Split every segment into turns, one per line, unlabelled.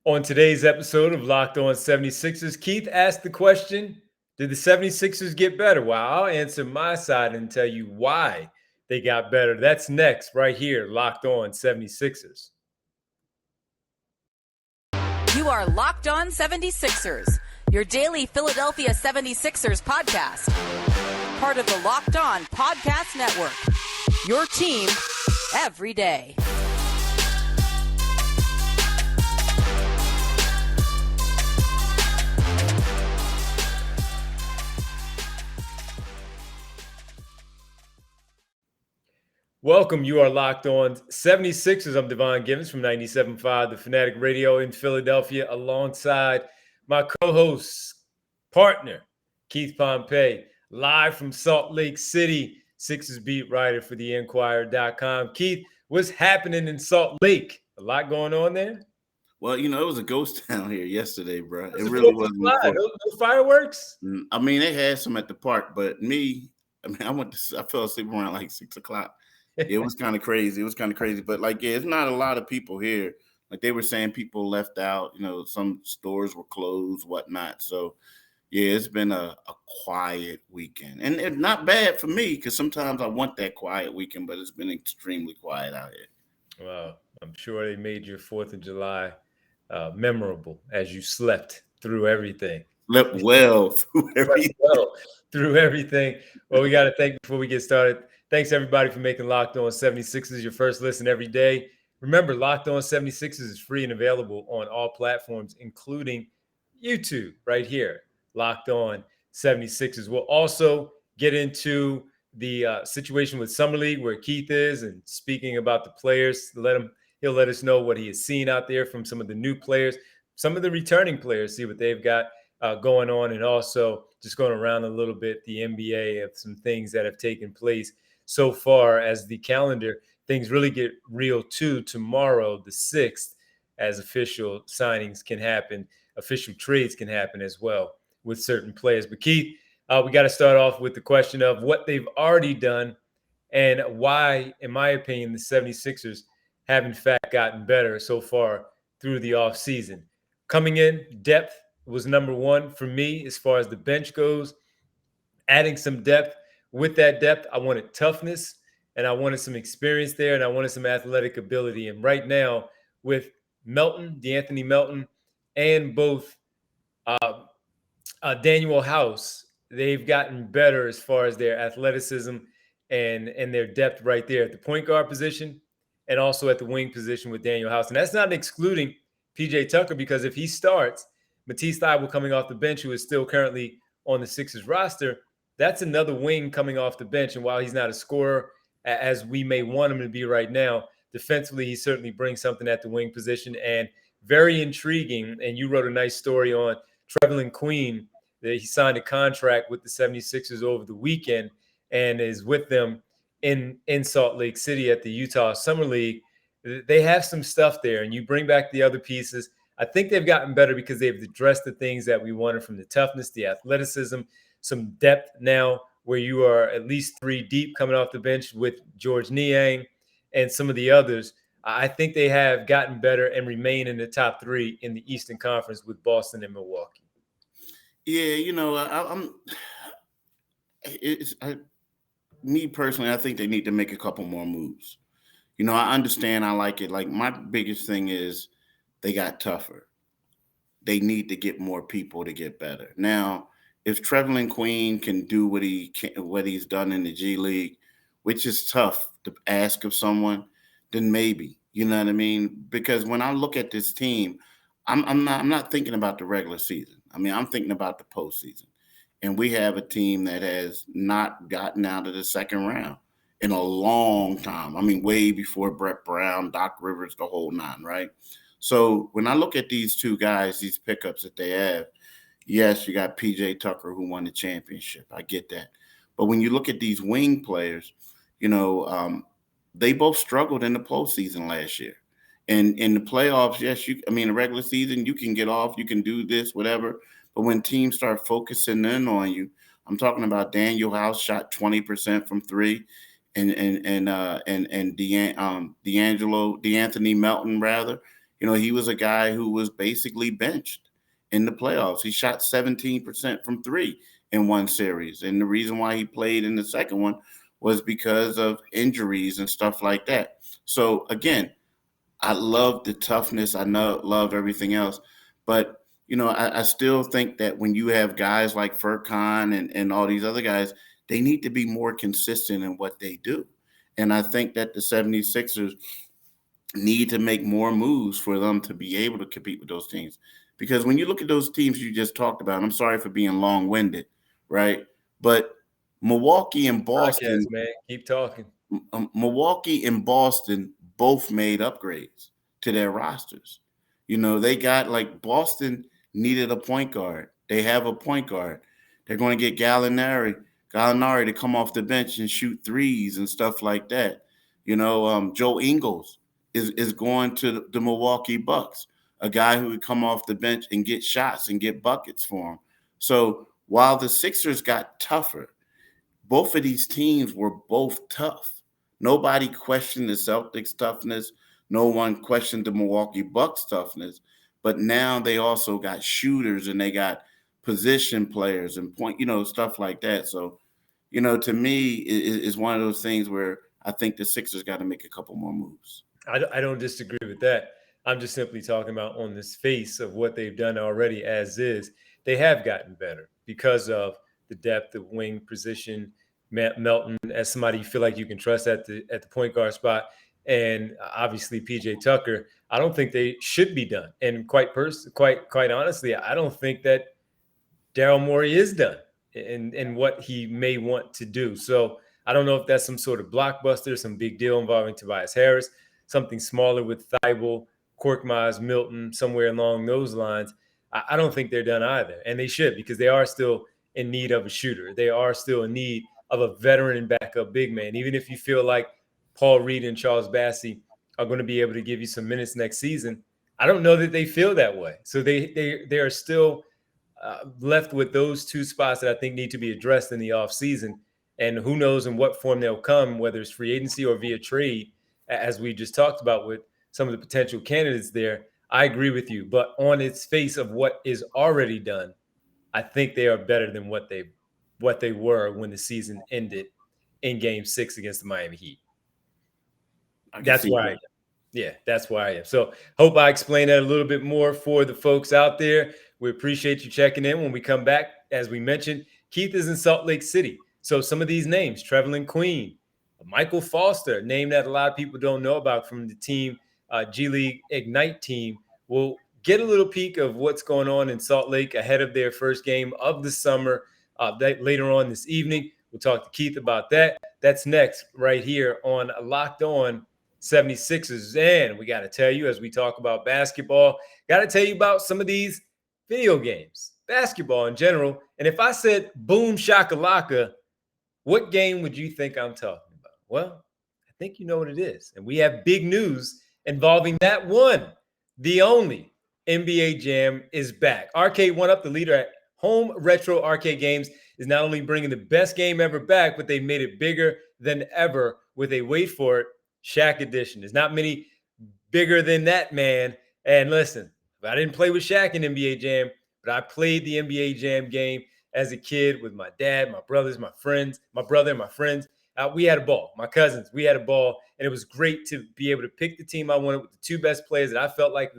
On today's episode of Locked On 76ers, Keith asked the question, did the 76ers get better? Well, I'll answer my side and tell you why they got better. That's next, right here, Locked On 76ers.
You are Locked On 76ers, your daily Philadelphia 76ers podcast. Part of the Locked On Podcast Network, your team every day.
Welcome. You are Locked On 76ers. I'm Devon Givens from 97.5 The Fanatic Radio in Philadelphia, alongside my co-host, partner, Keith Pompey, live from Salt Lake City, Sixers beat writer for the Enquirer.com. Keith, what's happening in Salt Lake? A lot going on there?
Well, it was a ghost town here yesterday, bro. It really wasn't.
No fireworks?
I mean, they had some at the park, but I fell asleep around like 6 o'clock. It was kind of crazy. But it's not a lot of people here. Like they were saying, people left out. Some stores were closed, whatnot. So, it's been a quiet weekend, and it's not bad for me because sometimes I want that quiet weekend, but it's been extremely quiet out here.
Well, I'm sure they made your 4th of July memorable as you slept through everything.
Slept well through everything.
Well, we got to thank before we get started. Thanks, everybody, for making Locked On 76ers your first listen every day. Remember, Locked On 76ers is free and available on all platforms, including YouTube, right here, Locked On 76ers. We'll also get into the situation with Summer League, where Keith is, and speaking about the players. He'll let us know what he has seen out there from some of the new players, some of the returning players, see what they've got going on, and also just going around a little bit the NBA of some things that have taken place so far as the calendar. Things really get real too tomorrow, the 6th, as official signings can happen, official trades can happen as well with certain players. But Keith, we got to start off with the question of what they've already done and why, in my opinion, the 76ers have in fact gotten better so far through the offseason. Coming in, depth was number one for me as far as the bench goes. Adding some depth. With that depth, I wanted toughness, and I wanted some experience there, and I wanted some athletic ability. And right now, with D'Anthony Melton, and both Daniel House, they've gotten better as far as their athleticism and their depth right there at the point guard position and also at the wing position with Daniel House. And that's not excluding PJ Tucker, because if he starts, Matisse Thybulle coming off the bench, who is still currently on the Sixers roster, that's another wing coming off the bench. And while he's not a scorer, as we may want him to be right now, defensively, he certainly brings something at the wing position. And very intriguing. And you wrote a nice story on Trevelin Queen, that he signed a contract with the 76ers over the weekend and is with them in Salt Lake City at the Utah Summer League. They have some stuff there, and you bring back the other pieces. I think they've gotten better because they've addressed the things that we wanted from the toughness, the athleticism, some depth now where you are at least 3 deep coming off the bench with George Niang and some of the others. I think they have gotten better and remain in the top 3 in the Eastern Conference with Boston and Milwaukee.
Yeah, me personally, I think they need to make a couple more moves. I understand. I like it. Like, my biggest thing is they got tougher. They need to get more people to get better. Now, if Trevelin Queen can do what he's done in the G League, which is tough to ask of someone, then maybe, you know what I mean? Because when I look at this team, I'm not thinking about the regular season. I mean, I'm thinking about the postseason. And we have a team that has not gotten out of the second round in a long time. I mean, way before Brett Brown, Doc Rivers, the whole 9, right? So when I look at these two guys, these pickups that they have, yes, you got PJ Tucker, who won the championship. I get that. But when you look at these wing players, they both struggled in the postseason last year. And in the playoffs, yes, the regular season, you can get off, you can do this, whatever. But when teams start focusing in on you, I'm talking about Daniel House shot 20% from 3, and D'Anthony Melton, rather. He was a guy who was basically benched in the playoffs. He shot 17% from three in one series. And the reason why he played in the second one was because of injuries and stuff like that. So again, I love the toughness. Love everything else. But, I still think that when you have guys like Furkan and all these other guys, they need to be more consistent in what they do. And I think that the 76ers need to make more moves for them to be able to compete with those teams. Because when you look at those teams you just talked about, I'm sorry for being long-winded, right? But Milwaukee and Boston,
man, keep talking.
Milwaukee and Boston both made upgrades to their rosters. They got like Boston needed a point guard. They have a point guard. They're going to get Gallinari to come off the bench and shoot threes and stuff like that. Joe Ingles is going to the Milwaukee Bucks, a guy who would come off the bench and get shots and get buckets for him. So while the Sixers got tougher, both of these teams were both tough. Nobody questioned the Celtics' toughness. No one questioned the Milwaukee Bucks' toughness. But now they also got shooters and they got position players and stuff like that. So, to me, it's one of those things where I think the Sixers got to make a couple more moves.
I don't disagree with that. I'm just simply talking about on this face of what they've done already as is. They have gotten better because of the depth of wing position, Melton as somebody you feel like you can trust at the point guard spot, and obviously PJ Tucker. I don't think they should be done. And quite honestly, I don't think that Daryl Morey is done in what he may want to do. So I don't know if that's some sort of blockbuster, some big deal involving Tobias Harris, something smaller with Thibault, Korkmaz, Milton, somewhere along those lines. I don't think they're done either. And they should, because they are still in need of a shooter. They are still in need of a veteran and backup big man. Even if you feel like Paul Reed and Charles Bassey are going to be able to give you some minutes next season, I don't know that they feel that way. So they are still left with those two spots that I think need to be addressed in the offseason. And who knows in what form they'll come, whether it's free agency or via trade, as we just talked about with some of the potential candidates there. I agree with you. But on its face of what is already done, I think they are better than what they were when the season ended in Game 6 against the Miami Heat. That's where I am. Yeah, that's where I am. So hope I explained that a little bit more for the folks out there. We appreciate you checking in. When we come back, as we mentioned, Keith is in Salt Lake City. So some of these names, Trevelin Queen, Michael Foster, name that a lot of people don't know about from the team, G League Ignite team, will get a little peek of what's going on in Salt Lake ahead of their first game of the summer later on this evening. We'll talk to Keith about that. That's next right here on Locked On 76ers. And we got to tell you, as we talk about basketball, got to tell you about some of these video games, basketball in general. And if I said boom shakalaka, what game would you think I'm talking about? Well, I think you know what it is. And we have big news involving that one. The only NBA Jam is back. Arcade 1UP, the leader at home retro arcade games, is not only bringing the best game ever back, but they've made it bigger than ever with a, wait for it, Shaq edition. There's not many bigger than that, man. And listen, I didn't play with Shaq in NBA Jam, but I played the NBA Jam game as a kid with my dad, my brothers, my friends, my brother and my friends. We had a ball. My cousins, we had a ball. And it was great to be able to pick the team I wanted with the two best players that I felt like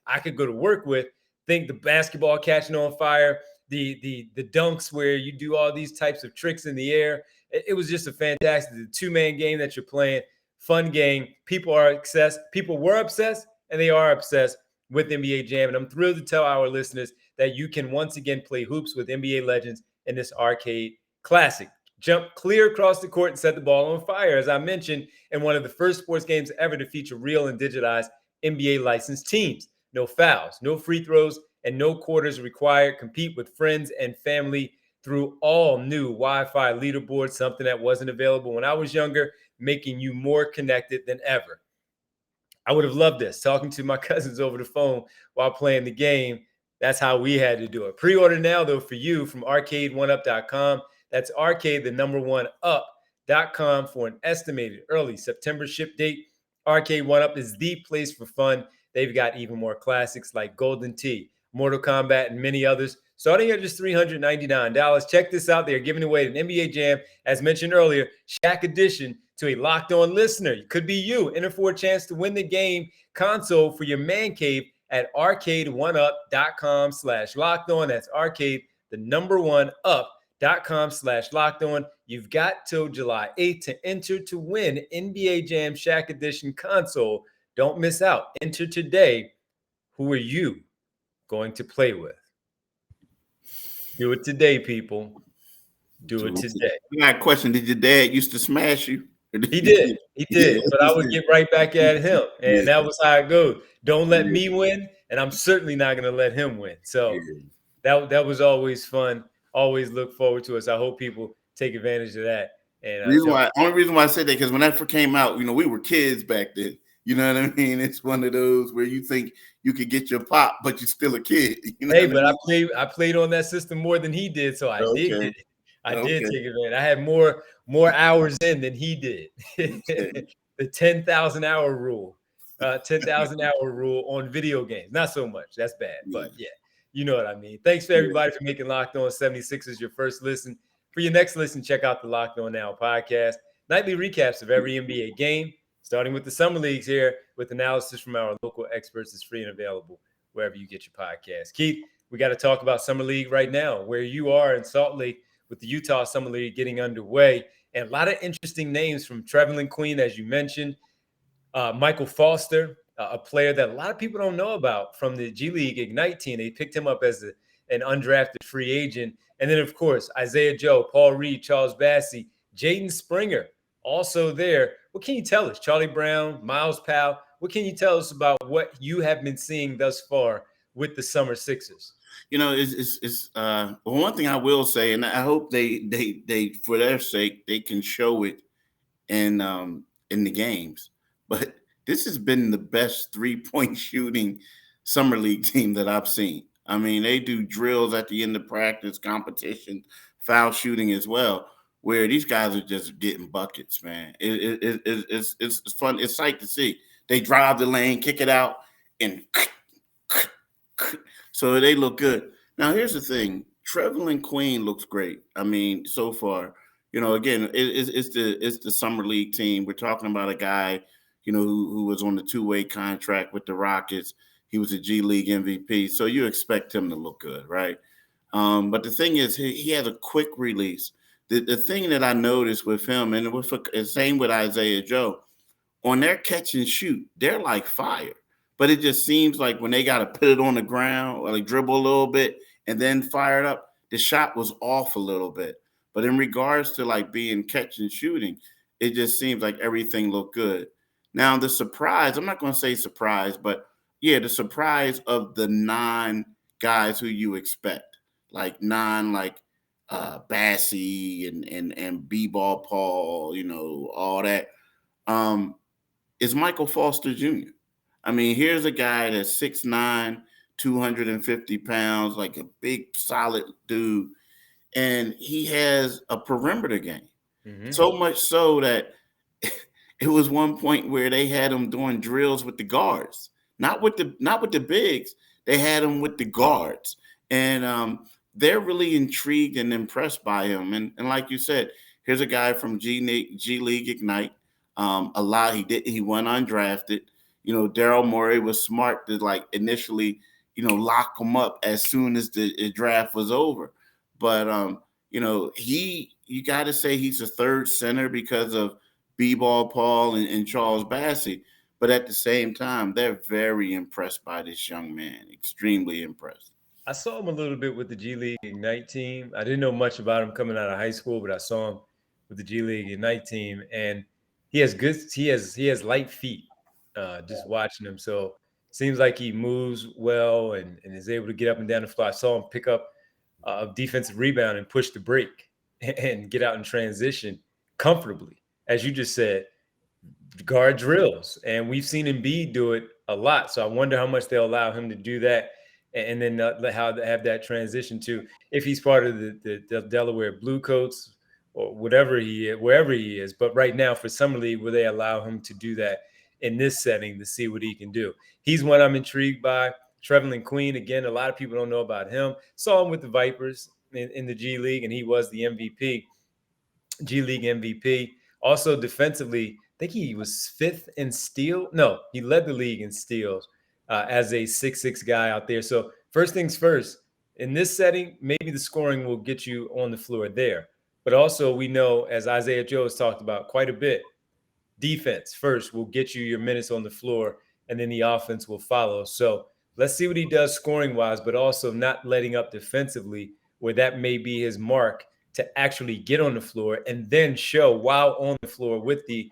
I could go to work with. Think the basketball catching on fire, the dunks where you do all these types of tricks in the air. It was just a fantastic two-man game that you're playing. Fun game. People were obsessed, and they are obsessed with NBA Jam. And I'm thrilled to tell our listeners that you can once again play hoops with NBA legends in this arcade classic. Jump clear across the court and set the ball on fire, as I mentioned, in one of the first sports games ever to feature real and digitized NBA licensed teams. No fouls, no free throws, and no quarters required. Compete with friends and family through all new Wi-Fi leaderboards, something that wasn't available when I was younger, making you more connected than ever. I would have loved this, talking to my cousins over the phone while playing the game. That's how we had to do it. Pre-order now, though, for you from arcade1up.com. That's arcade, the number one up.com for an estimated early September ship date. Arcade 1UP is the place for fun. they've got even more classics like Golden Tee, Mortal Kombat, and many others, starting at just $399. Check this out. They are giving away an NBA Jam, as mentioned earlier, Shaq Edition to a Locked On listener. It could be you. Enter for a chance to win the game console for your man cave at arcade1up.com/locked-on. That's arcade, the number one up.com/locked-on. You've got till July 8th to enter to win NBA Jam Shaq Edition console. Don't miss out. Enter today. Who are you going to play with? Do it today, people. Do it today.
I got a question. Did your dad used to smash you?
He did. He did. But I would get right back at him. And that was how it goes. Don't let me win, and I'm certainly not going to let him win. So that was always fun. Always look forward to it. So I hope people take advantage of that. And
only reason why I said that, because when that came out, we were kids back then. You know what I mean? It's one of those where you think you could get your pop, but you're still a kid.
I played on that system more than he did, so I did get it. I did take advantage. I had more hours in than he did. The 10,000 hour rule, 10,000 hour rule on video games. Not so much. That's bad, but yeah, you know what I mean. Thanks for everybody for making Locked On 76ers your first listen. For your next listen, check out the Locked On Now podcast. Nightly recaps of every NBA game, starting with the summer leagues here with analysis from our local experts. Is free and available wherever you get your podcast. Keith, we got to talk about Summer League right now, where you are in Salt Lake with the Utah Summer League getting underway. And a lot of interesting names from Trevelyan Queen, as you mentioned, Michael Foster, a player that a lot of people don't know about from the G League Ignite team. They picked him up as an undrafted free agent. And then, of course, Isaiah Joe, Paul Reed, Charles Bassey, Jaden Springer, also there. What can you tell us? Charlie Brown, Miles Powell, what can you tell us about what you have been seeing thus far with the Summer Sixers?
One thing I will say, and I hope they for their sake, they can show it in the games. But this has been the best 3-point shooting Summer League team that I've seen. I mean, they do drills at the end of practice, competition, foul shooting as well, where these guys are just getting buckets, man. It's fun. It's sight to see. They drive the lane, kick it out, and so they look good. Now, here's the thing. Trevelyan Queen looks great. I mean, so far, again, it's the Summer League team. We're talking about a guy, who was on the 2-way contract with the Rockets. He was a G League MVP. So you expect him to look good, right? But the thing is, he has a quick release. The thing that I noticed with him, and the same with Isaiah Joe, on their catch and shoot, they're like fire. But it just seems like when they got to put it on the ground or like dribble a little bit and then fire it up, the shot was off a little bit. But in regards to like being catch and shooting, it just seems like everything looked good. Now, the surprise, I'm not going to say surprise, but yeah, the surprise of the 9 guys who you expect, like 9, like Bassey and B-Ball Paul, all that, is Michael Foster Jr. I mean, here's a guy that's 6'9", 250 pounds, like a big, solid dude, and he has a perimeter game. Mm-hmm. So much so that it was one point where they had him doing drills with the guards, not with the bigs. They had him with the guards, and they're really intrigued and impressed by him. And like you said, here's a guy from G League Ignite. He went undrafted. Daryl Morey was smart to like initially, lock him up as soon as the draft was over. But you got to say he's a third center because of B-Ball Paul and Charles Bassey. But at the same time, they're very impressed by this young man. Extremely impressed.
I saw him a little bit with the G League Ignite team. I didn't know much about him coming out of high school, but I saw him with the G League Ignite team, and he has light feet. Just watching him, so seems like he moves well and is able to get up and down the floor. I saw him pick up a defensive rebound and push the break and get out in transition comfortably, as you just said. Guard drills, and we've seen Embiid do it a lot. So I wonder how much they'll allow him to do that, and then how to have that transition to, if he's part of the Delaware Bluecoats or wherever he is. But right now for Summer League, will they allow him to do that in this setting to see what he can do. He's one I'm intrigued by. Trevelyan Queen, again, a lot of people don't know about him. Saw him with the Vipers in the G League, and he was the MVP, G League MVP. Also defensively, I think he was 5th in steal. No, he led the league in steals as a 6'6" guy out there. So first things first, in this setting, maybe the scoring will get you on the floor there. But also we know, as Isaiah Joe has talked about quite a bit, defense first will get you your minutes on the floor, and then the offense will follow. So let's see what he does scoring-wise, but also not letting up defensively, where that may be his mark to actually get on the floor and then show while on the floor with the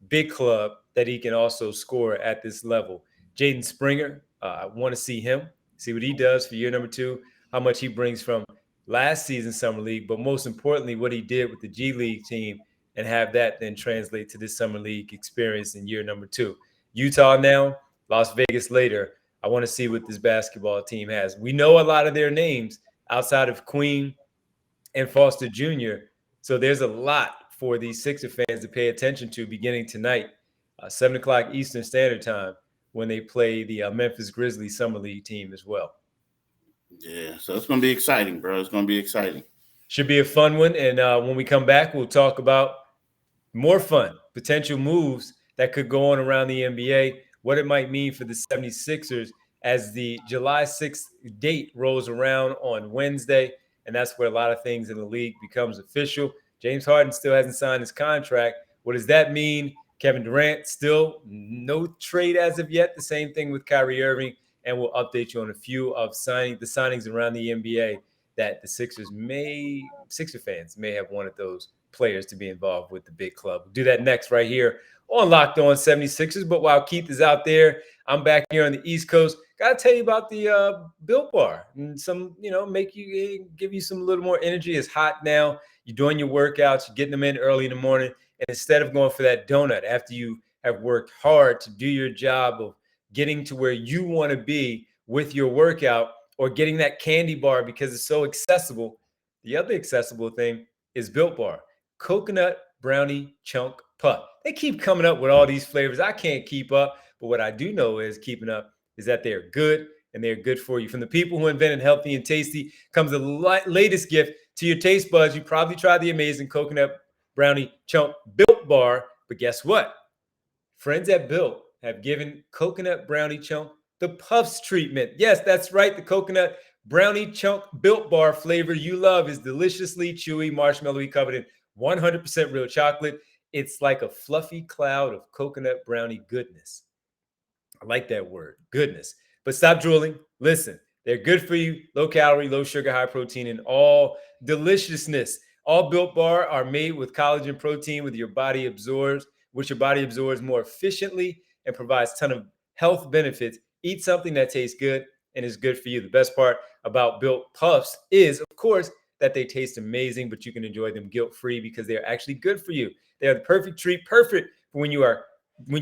big club that he can also score at this level. Jaden Springer, I want to see him, see what he does for year number 2, how much he brings from last season's Summer League, but most importantly, what he did with the G League team and have that then translate to this Summer League experience in year number 2. Utah now, Las Vegas later. I want to see what this basketball team has. We know a lot of their names outside of Queen and Foster Jr., so there's a lot for these Sixer fans to pay attention to beginning tonight, 7 o'clock Eastern Standard Time, when they play the Memphis Grizzlies Summer League team as well.
Yeah, so it's going to be exciting, bro. It's going to be exciting.
Should be a fun one. And when we come back, we'll talk about more fun, potential moves that could go on around the NBA, what it might mean for the 76ers as the July 6th date rolls around on Wednesday. And that's where a lot of things in the league becomes official. James Harden still hasn't signed his contract. What does that mean? Kevin Durant still no trade as of yet. The same thing with Kyrie Irving. And we'll update you on a few of the signings around the NBA that the Sixer fans may have wanted those players to be involved with the big club. We'll do that next right here on Locked On 76ers. But while Keith is out there, I'm back here on the East Coast. Got to tell you about the Built Bar and some, give you some little more energy. It's hot now. You're doing your workouts. You're getting them in early in the morning. And instead of going for that donut after you have worked hard to do your job of getting to where you want to be with your workout, or getting that candy bar because it's so accessible, the other accessible thing is Built Bar. Coconut brownie chunk puff. They keep coming up with all these flavors. I can't keep up, but what I do know is keeping up is that they're good and they're good for you. From the people who invented healthy and tasty comes the latest gift to your taste buds. You probably tried the amazing coconut brownie chunk Built Bar, but guess what? Friends at Built have given coconut brownie chunk the Puffs treatment. Yes, that's right. The coconut brownie chunk Built Bar flavor you love is deliciously chewy, marshmallowy, covered in 100% real chocolate. It's like a fluffy cloud of coconut brownie goodness. I like that word, goodness. But stop drooling. Listen, they're good for you. Low calorie, low sugar, high protein, and all deliciousness. All Built Bar are made with collagen protein which your body absorbs more efficiently and provides a ton of health benefits. Eat something that tastes good and is good for you. The best part about Built Puffs is, of course, that they taste amazing, but you can enjoy them guilt-free because they're actually good for you. They are the perfect treat, perfect for when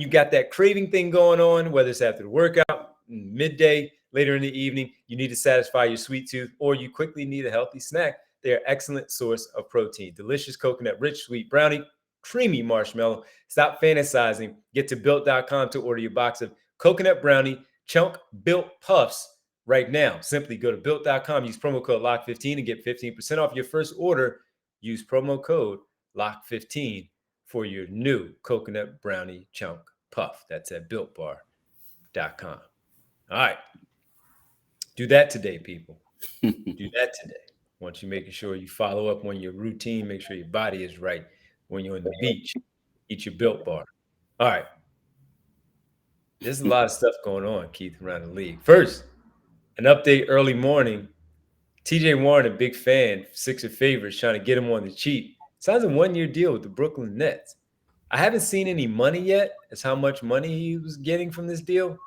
you got that craving thing going on, whether it's after the workout, midday, later in the evening, you need to satisfy your sweet tooth, or you quickly need a healthy snack. They're an excellent source of protein. Delicious coconut, rich, sweet brownie, creamy marshmallow. Stop fantasizing. Get to Built.com to order your box of coconut brownie chunk Built Puffs right now. Simply go to Built.com, use promo code LOCK15 and get 15% off your first order. Use promo code LOCK15 for your new coconut brownie chunk puff. That's at BuiltBar.com. All right. Do that today, people. Do that today. Once you're making sure you follow up on your routine, make sure your body is right. When you're on the beach, eat your Built Bar. All right. There's a lot of stuff going on, Keith, around the league. First, an update early morning. TJ Warren, a big fan, Sixer favorites, trying to get him on the cheap. Signs a one-year deal with the Brooklyn Nets. I haven't seen any money yet as how much money he was getting from this deal,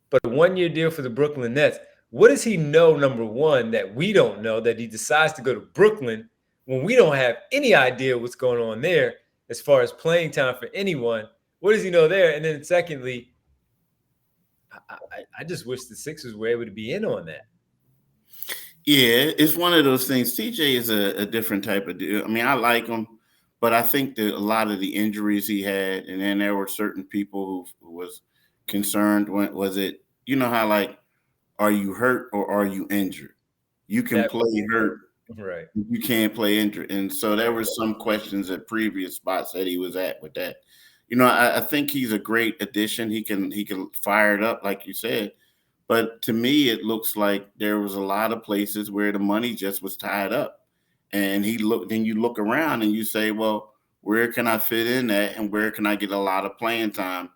but a one-year deal for the Brooklyn Nets. What does he know, number one, that we don't know, that he decides to go to Brooklyn when we don't have any idea what's going on there as far as playing time for anyone? What does he know there? And then secondly, I just wish the Sixers were able to be in on that.
Yeah, it's one of those things. TJ is a different type of dude. I mean, I like him, But I think that a lot of the injuries he had, and then there were certain people who was concerned. When was it? You know how like, are you hurt or are you injured? You can
That
play hurt,
right.
you can't play injured, and so there were some questions at previous spots that he was at with that. I think he's a great addition. He can fire it up like you said. But to me, it looks like there was a lot of places where the money just was tied up. And then you look around and you say, well, where can I fit in at and where can I get a lot of playing time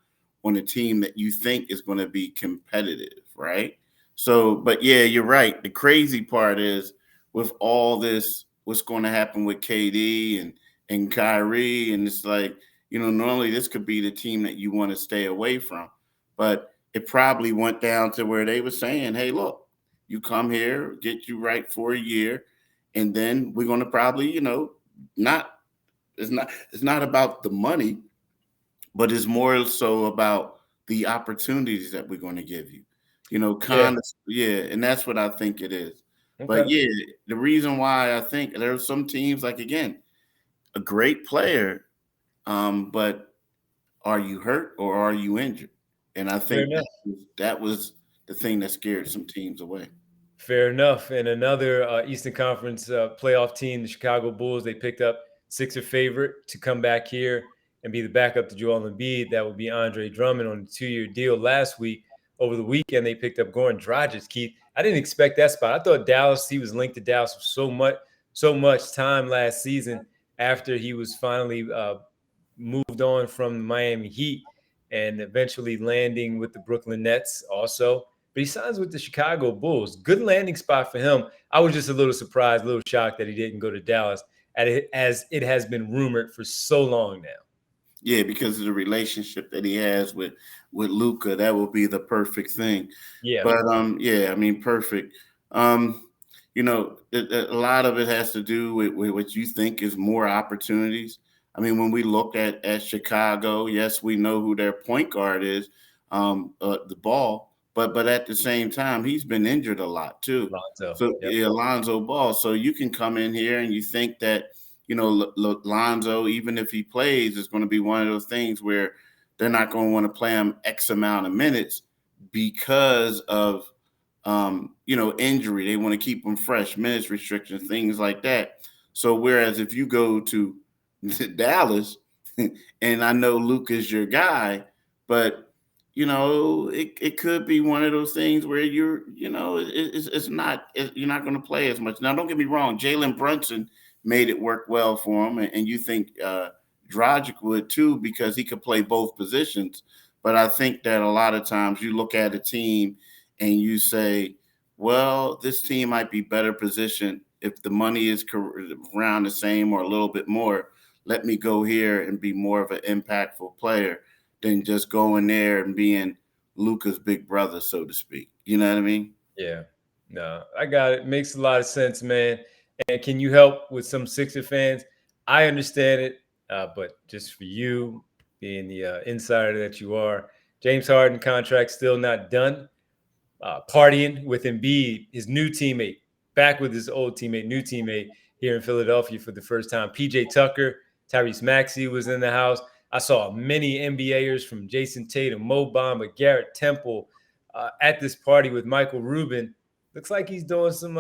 on a team that you think is going to be competitive, right? So, but yeah, you're right. The crazy part is with all this, what's going to happen with KD and Kyrie, and it's like, normally this could be the team that you want to stay away from. But it probably went down to where they were saying, hey, look, you come here, get you right for a year, and then we're going to probably, not it's not about the money, but it's more so about the opportunities that we're going to give you.
Yeah.
Kind of, yeah, and that's what I think it is. But
Okay.
yeah, the reason why I think there are some teams like again, a great player, but are you hurt or are you injured? And I
Fair
think
enough.
that was the thing that scared some teams away.
Fair enough. And another Eastern Conference playoff team, the Chicago Bulls, they picked up Sixer favorite to come back here and be the backup to Joel Embiid. That would be Andre Drummond on a 2-year deal last week. Over the weekend, they picked up Goran Dragic. Keith, I didn't expect that spot. I thought Dallas, he was linked to Dallas for so much time last season after he was finally moved on from the Miami Heat and eventually landing with the Brooklyn Nets also. But he signs with the Chicago Bulls. Good landing spot for him. I was just a little surprised, a little shocked that he didn't go to Dallas, as it has been rumored for so long now.
Yeah, because of the relationship that he has with Luca, that will be the perfect thing.
Yeah,
But yeah, I mean, perfect. A lot of it has to do with what you think is more opportunities. I mean, when we look at Chicago, yes, we know who their point guard is, the ball, but at the same time, he's been injured a lot too.
Lonzo.
So
Yep.
yeah, Alonzo Ball. So you can come in here and you think that Lonzo, even if he plays, is going to be one of those things where they're not going to want to play him X amount of minutes because of injury. They want to keep him fresh, minutes restrictions, things like that. So whereas if you go to Dallas, and I know Luke is your guy, but it could be one of those things where you're not going to play as much. Now, don't get me wrong, Jalen Brunson made it work well for him, and you think Dragic would too because he could play both positions. But I think that a lot of times you look at a team and you say, well, this team might be better positioned if the money is around the same or a little bit more. Let me go here and be more of an impactful player than just going there and being Luka's big brother, so to speak. You know what I mean?
Yeah. No, I got it. Makes a lot of sense, man. And can you help with some Sixer fans? I understand it, but just for you, being the insider that you are, James Harden contract still not done. Partying with Embiid, his new teammate, back with his old teammate, new teammate here in Philadelphia for the first time. PJ Tucker, Tyrese Maxey was in the house. I saw many NBAers from Jason Tatum, Mo Bamba, Garrett Temple at this party with Michael Rubin. Looks like he's doing some,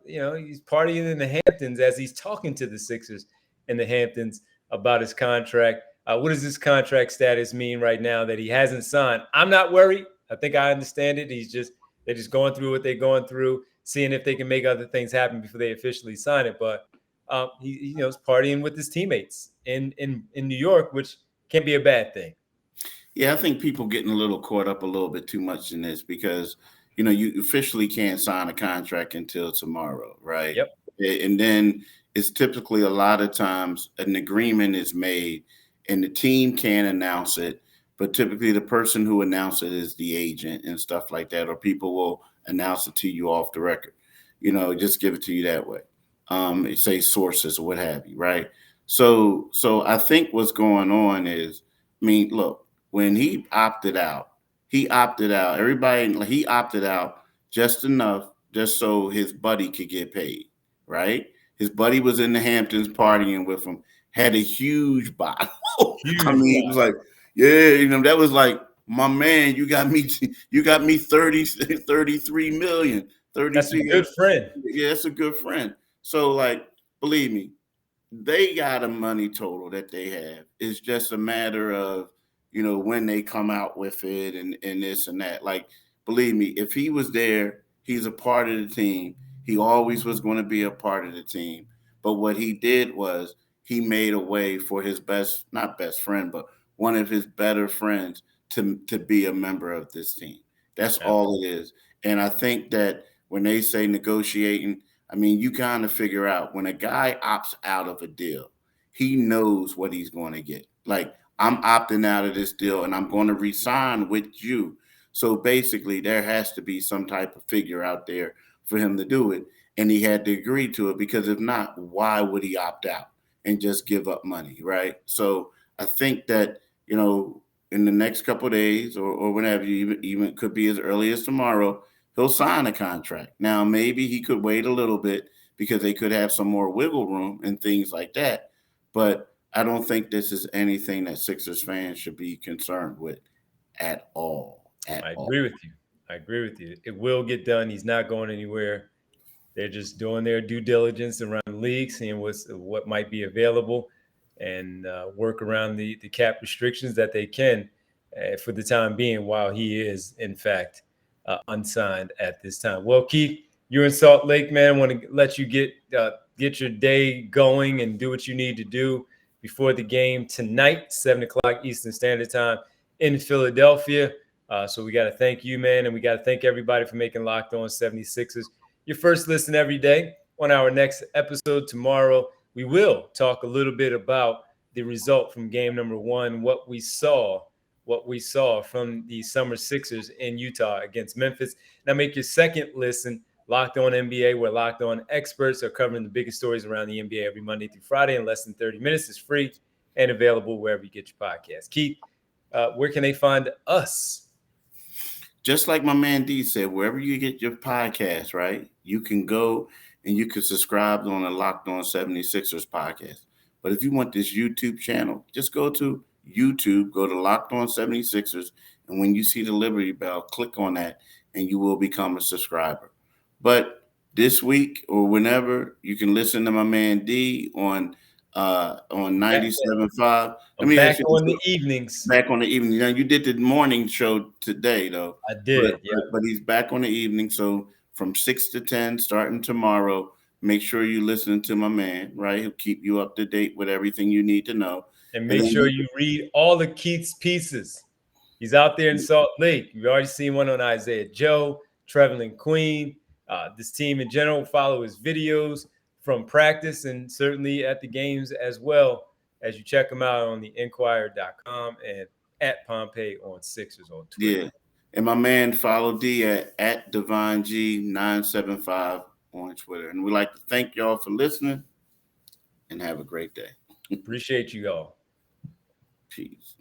he's partying in the Hamptons as he's talking to the Sixers in the Hamptons about his contract. What does this contract status mean right now that he hasn't signed? I'm not worried. I think I understand it. They're just going through what they're going through, seeing if they can make other things happen before they officially sign it. But he's partying with his teammates in New York, which can be a bad thing.
Yeah, I think people getting a little caught up a little bit too much in this because you officially can't sign a contract until tomorrow, right?
Yep.
And then it's typically a lot of times an agreement is made and the team can announce it, but typically the person who announced it is the agent and stuff like that, or people will announce it to you off the record, just give it to you that way. Say sources or what have you, right? So I think what's going on is, I mean, look, when he opted out. He opted out just enough, just so his buddy could get paid, right? His buddy was in the Hamptons partying with him, had a huge bottle.
Huge
I mean, it was like, yeah, that was like, my man, you got me 33 million.
That's a
33.
good friend.
Yeah, that's a good friend. So, like, believe me, they got a money total that they have. It's just a matter of, when they come out with it and this and that. Like, believe me, if he was there, he's a part of the team. He always was going to be a part of the team. But what he did was he made a way for his not best friend, but one of his better friends to be a member of this team. That's all it is. And I think that when they say negotiating, I mean, you kind of figure out when a guy opts out of a deal, he knows what he's going to get. Like, I'm opting out of this deal and I'm going to resign with you. So basically, there has to be some type of figure out there for him to do it. And he had to agree to it, because if not, why would he opt out and just give up money, right? So I think that, in the next couple of days or whenever, even could be as early as tomorrow, he'll sign a contract. Now, maybe he could wait a little bit because they could have some more wiggle room and things like that. But I don't think this is anything that Sixers fans should be concerned with at all.
I agree with you. I agree with you. It will get done. He's not going anywhere. They're just doing their due diligence around the league, seeing what might be available, and work around the cap restrictions that they can for the time being, while he is, in fact, unsigned at this time. Well, Keith, you're in Salt Lake, man. I want to let you get your day going and do what you need to do before the game tonight, 7 o'clock Eastern Standard Time in Philadelphia. So we got to thank you, man, and we got to thank everybody for making Locked On 76ers your first listen every day. On our next episode tomorrow, we will talk a little bit about the result from game number 1, what we saw from the Summer Sixers in Utah against Memphis. Now make your second listen Locked On NBA, where Locked On experts are covering the biggest stories around the NBA every Monday through Friday in less than 30 minutes. It's free and available wherever you get your podcasts. Keith, where can they find us?
Just like my man D said, wherever you get your podcast, right, you can go and you can subscribe on the Locked On 76ers podcast. But if you want this YouTube channel, just go to YouTube, go to Locked On 76ers, and when you see the Liberty Bell, click on that, and you will become a subscriber. But this week or whenever, you can listen to my man D on 97.5.
I'm back on the evenings.
Back on the evening. Now, you did the morning show today, though.
I did,
but he's back on the evening. So from 6 to 10, starting tomorrow, make sure you listen to my man, right? He'll keep you up to date with everything you need to know.
And make sure you read all of Keith's pieces. He's out there in Salt Lake. You've already seen one on Isaiah Joe, Trevelin Queen. This team in general, follow his videos from practice and certainly at the games as well, as you check them out on theinquirer.com and at Pompey on Sixers on Twitter.
Yeah. And my man, follow D at Devon G975 on Twitter. And we'd like to thank y'all for listening and have a great day.
Appreciate you all.
Peace.